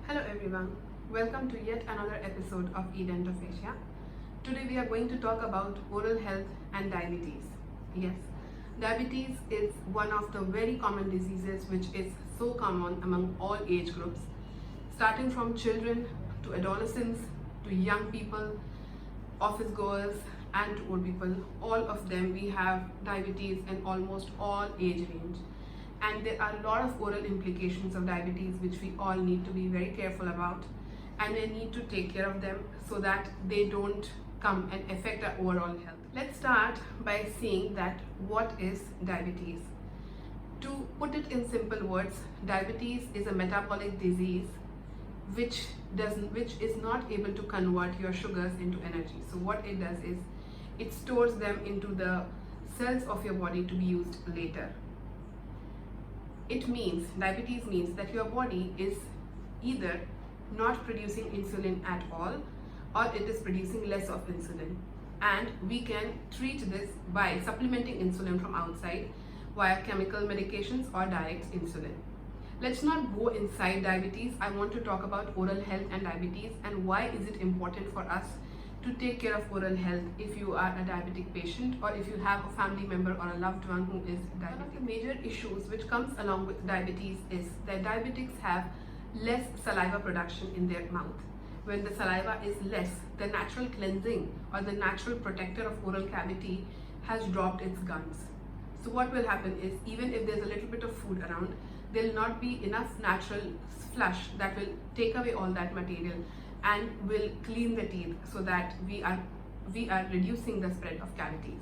Hello everyone, welcome to yet another episode of Edentophasia. Today we are going to talk about oral health and diabetes. Yes, diabetes is one of the very common diseases which is so common among all age groups, starting from children to adolescents to young people, office goers and to old people. All of them we have diabetes in almost all age range. And there are a lot of oral implications of diabetes which we all need to be very careful about, and we need to take care of them so that they don't come and affect our overall health. Let's start by seeing that what is diabetes. To put it in simple words, diabetes is a metabolic disease which is not able to convert your sugars into energy. So what it does is it stores them into the cells of your body to be used later. Diabetes means that your body is either not producing insulin at all, or it is producing less of insulin. And we can treat this by supplementing insulin from outside via chemical medications or direct insulin. Let's not go inside diabetes. I want to talk about oral health and diabetes and why is it important for us to take care of oral health if you are a diabetic patient or if you have a family member or a loved one who is diabetic. One of the major issues which comes along with diabetes is that diabetics have less saliva production in their mouth. When the saliva is less, the natural cleansing or the natural protector of oral cavity has dropped its guns. So what will happen is, even if there's a little bit of food around, there will not be enough natural flush that will take away all that material and will clean the teeth so that we are reducing the spread of cavities.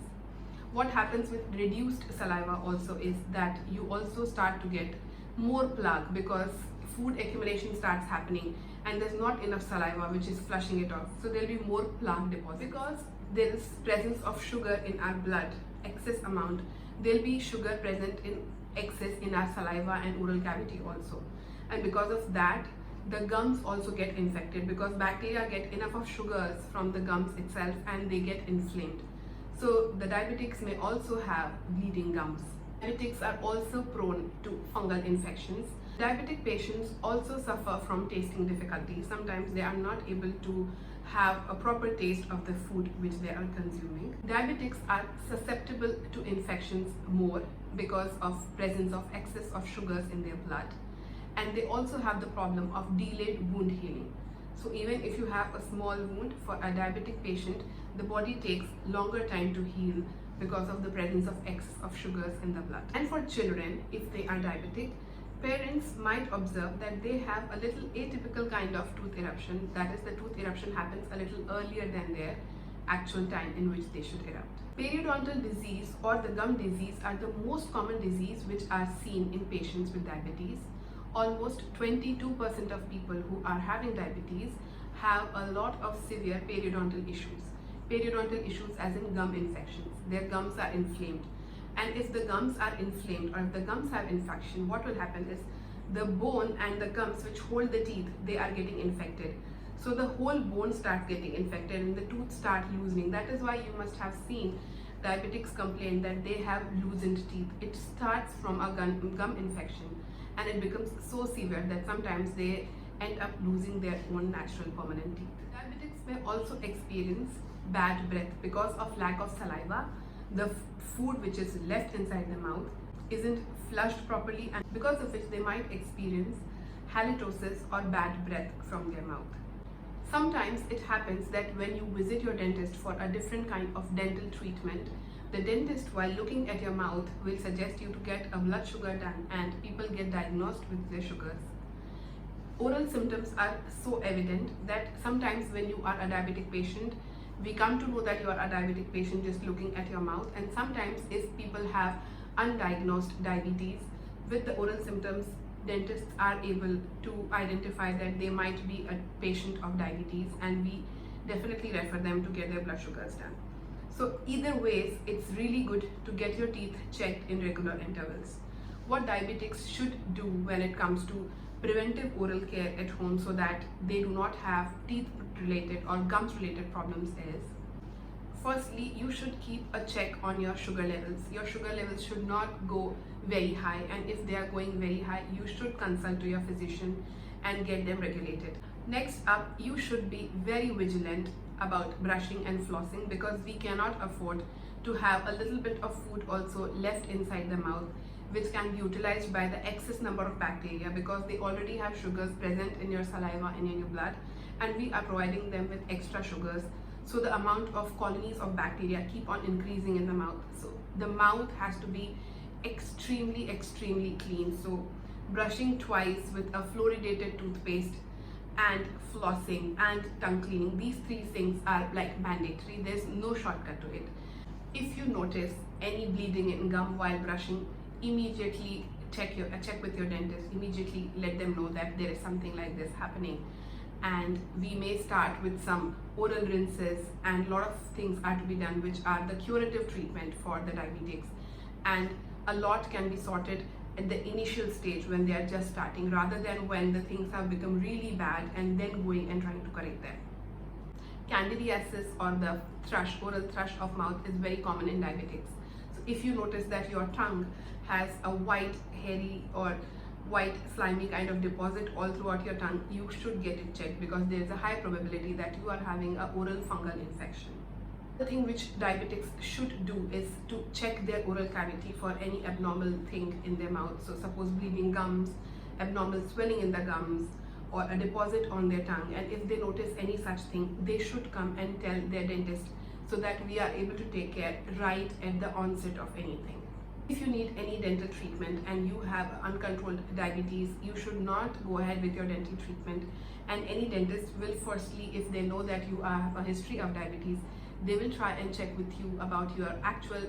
What happens with reduced saliva also is that you also start to get more plaque because food accumulation starts happening and there's not enough saliva which is flushing it off. So there'll be more plaque deposit. Because there is presence of sugar in our blood, excess amount, there'll be sugar present in excess in our saliva and oral cavity also. And because of that, the gums also get infected because bacteria get enough of sugars from the gums itself and they get inflamed. So the diabetics may also have bleeding gums. Diabetics are also prone to fungal infections. Diabetic patients also suffer from tasting difficulties. Sometimes they are not able to have a proper taste of the food which they are consuming. Diabetics are susceptible to infections more because of presence of excess of sugars in their blood. And they also have the problem of delayed wound healing. So even if you have a small wound for a diabetic patient, the body takes longer time to heal because of the presence of excess of sugars in the blood. And for children, if they are diabetic, parents might observe that they have a little atypical kind of tooth eruption. That is, the tooth eruption happens a little earlier than their actual time in which they should erupt. Periodontal disease or the gum disease are the most common disease which are seen in patients with diabetes. Almost 22% of people who are having diabetes have a lot of severe periodontal issues. Periodontal issues as in gum infections. Their gums are inflamed. And if the gums are inflamed or if the gums have infection, what will happen is the bone and the gums which hold the teeth, they are getting infected. So the whole bone starts getting infected and the tooth start loosening. That is why you must have seen diabetics complain that they have loosened teeth. It starts from a gum infection and it becomes so severe that sometimes they end up losing their own natural permanent teeth. Diabetics may also experience bad breath because of lack of saliva. The food which is left inside the mouth isn't flushed properly, and because of which they might experience halitosis or bad breath from their mouth. Sometimes it happens that when you visit your dentist for a different kind of dental treatment, the dentist, while looking at your mouth, will suggest you to get a blood sugar done and people get diagnosed with their sugars. Oral symptoms are so evident that sometimes when you are a diabetic patient, we come to know that you are a diabetic patient just looking at your mouth. And sometimes if people have undiagnosed diabetes with the oral symptoms, dentists are able to identify that they might be a patient of diabetes and we definitely refer them to get their blood sugars done. So either ways, it's really good to get your teeth checked in regular intervals. What diabetics should do when it comes to preventive oral care at home so that they do not have teeth related or gums related problems is, firstly, you should keep a check on your sugar levels. Your sugar levels should not go very high, and if they are going very high, you should consult to your physician and get them regulated. Next up, you should be very vigilant about brushing and flossing, because we cannot afford to have a little bit of food also left inside the mouth, which can be utilized by the excess number of bacteria, because they already have sugars present in your saliva and in your blood, and we are providing them with extra sugars. So the amount of colonies of bacteria keep on increasing in the mouth. So the mouth has to be extremely clean. So brushing twice with a fluoridated toothpaste and flossing and tongue cleaning, these three things are like mandatory. There's no shortcut to it. If you notice any bleeding in gum while brushing, immediately check with your dentist. Immediately let them know that there is something like this happening, and we may start with some oral rinses, and a lot of things are to be done which are the curative treatment for the diabetics, and a lot can be sorted at the initial stage when they are just starting, rather than when the things have become really bad and then going and trying to correct them. Candidiasis, or the thrush, oral thrush of mouth, is very common in diabetics. So if you notice that your tongue has a white, hairy or white slimy kind of deposit all throughout your tongue, you should get it checked, because there is a high probability that you are having an oral fungal infection. The thing which diabetics should do is to check their oral cavity for any abnormal thing in their mouth. So suppose bleeding gums, abnormal swelling in the gums, or a deposit on their tongue, and if they notice any such thing, they should come and tell their dentist, so that we are able to take care right at the onset of anything. If you need any dental treatment and you have uncontrolled diabetes, you should not go ahead with your dental treatment. And any dentist will, firstly, if they know that you have a history of diabetes, they will try and check with you about your actual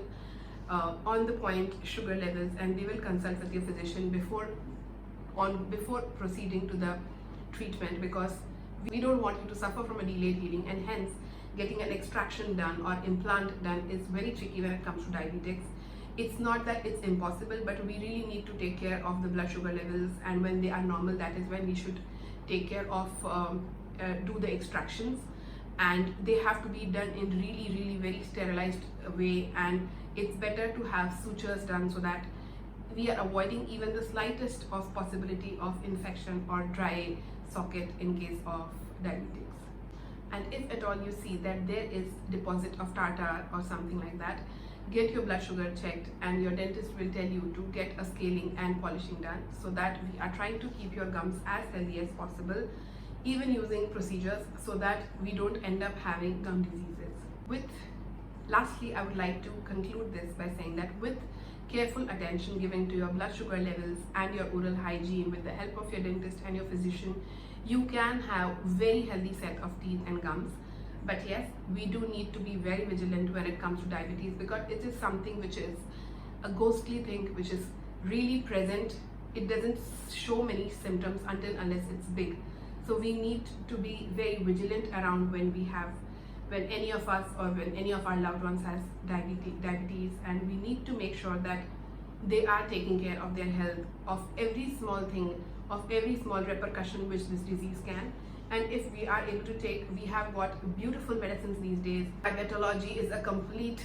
on the point sugar levels, and they will consult with your physician before proceeding to the treatment, because we don't want you to suffer from a delayed healing, and hence getting an extraction done or implant done is very tricky when it comes to diabetics. It's not that it's impossible, but we really need to take care of the blood sugar levels, and when they are normal, that is when we should take care of do the extractions, and they have to be done in really very sterilized way, and it's better to have sutures done, so that we are avoiding even the slightest of possibility of infection or dry socket in case of diabetes. And if at all you see that there is deposit of tartar or something like that, get your blood sugar checked, and your dentist will tell you to get a scaling and polishing done, so that we are trying to keep your gums as healthy as possible, even using procedures, so that we don't end up having gum diseases. Lastly, I would like to conclude this by saying that with careful attention given to your blood sugar levels and your oral hygiene, with the help of your dentist and your physician, you can have very healthy set of teeth and gums. But yes, we do need to be very vigilant when it comes to diabetes, because it is something which is a ghostly thing, which is really present. It doesn't show many symptoms unless it's big. So we need to be very vigilant around when any of us or when any of our loved ones has diabetes, and we need to make sure that they are taking care of their health, of every small thing, of every small repercussion which this disease can. And if we are able to we have got beautiful medicines these days. Diabetology is a complete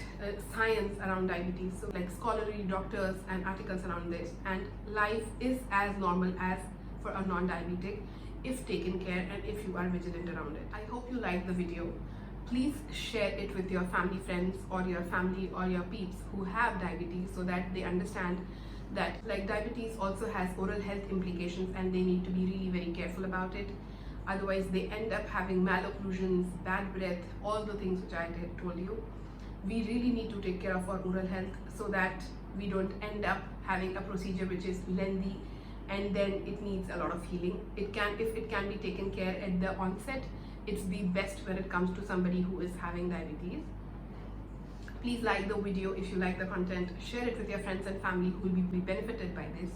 science around diabetes, so like scholarly doctors and articles around this, and life is as normal as for a non-diabetic if taken care and if you are vigilant around it. I hope you liked the video. Please share it with your family friends, or your family or your peeps who have diabetes, so that they understand that like diabetes also has oral health implications, and they need to be really very careful about it. Otherwise they end up having malocclusions, bad breath, all the things which I told you. We really need to take care of our oral health, so that we don't end up having a procedure which is lengthy and then it needs a lot of healing. If it can be taken care at the onset, it's the best when it comes to somebody who is having diabetes. Please like the video if you like the content, share it with your friends and family who will be benefited by this,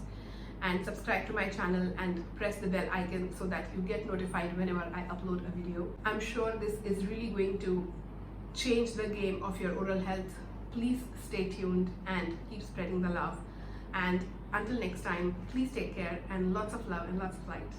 and subscribe to my channel and press the bell icon so that you get notified whenever I upload a video. I'm sure this is really going to change the game of your oral health. Please stay tuned and keep spreading the love, and until next time, please take care, and lots of love and lots of light.